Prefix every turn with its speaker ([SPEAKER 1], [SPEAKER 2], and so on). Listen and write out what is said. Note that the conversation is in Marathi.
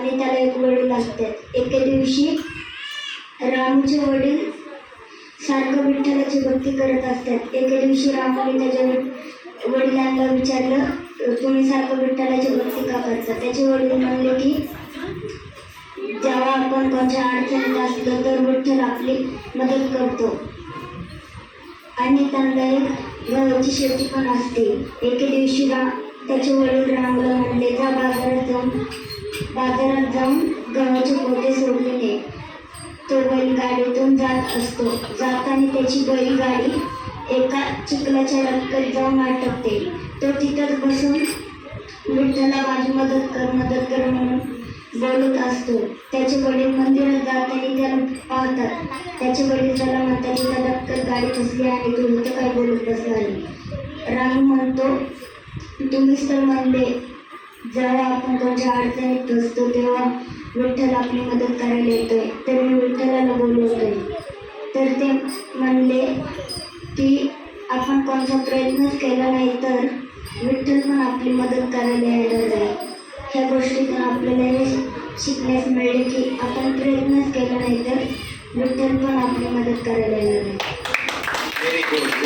[SPEAKER 1] आणि त्याला एक वडील असतात. एके दिवशी रामूचे वडील सारखं विठ्ठलाची भक्ती करत असतात. एके दिवशी रामाने त्याच्या वडिलांना विचारलं, तुम्ही सारखं विठ्ठलाची भक्ती का करता? त्याचे वडील म्हणले की जेव्हा आपण कोणत्या अडचणीत असलो तर विठ्ठल आपली मदत करतो. आणि त्यांना एक गव्हाची शेती पण असते. एके दिवशी त्याचे वडील रामला म्हणले, जा बाजारात जाऊन गव्हाचे पोते सोडून ये. तो बैलगाडीतून जात असतो. जाताना त्याची बैलगाडी एका चिखलाच्या डबक्यात जाऊन अटकते. तो तिथंच बसून विठ्ठला माझी मदत कर म्हणून बोलत असतो. त्याचे वडील मंदिरात जाताना त्याला पाहतात. त्याचे वडील त्याला म्हणतात, त्या डबक्यात गाडी फसली आणि तू इथं काय बोलत बसला आहे? राम म्हणतो, तुम्हीच तर म्हणले जेव्हा आपण कोणत्या अडचणीत फसतो तेव्हा विठ्ठल आपली मदत करायला येतोय, तर मी विठ्ठलाला बोलवतोय. तर ते म्हणले की आपण कोणता प्रयत्नच केला नाही तर विठ्ठल पण आपली मदत करायला येणार आहे. ह्या गोष्टीतून आपल्याला हे शिकण्यास मिळेल की आपण प्रयत्नच केला नाही तर विठ्ठल पण आपली मदत करायला येणार आहे.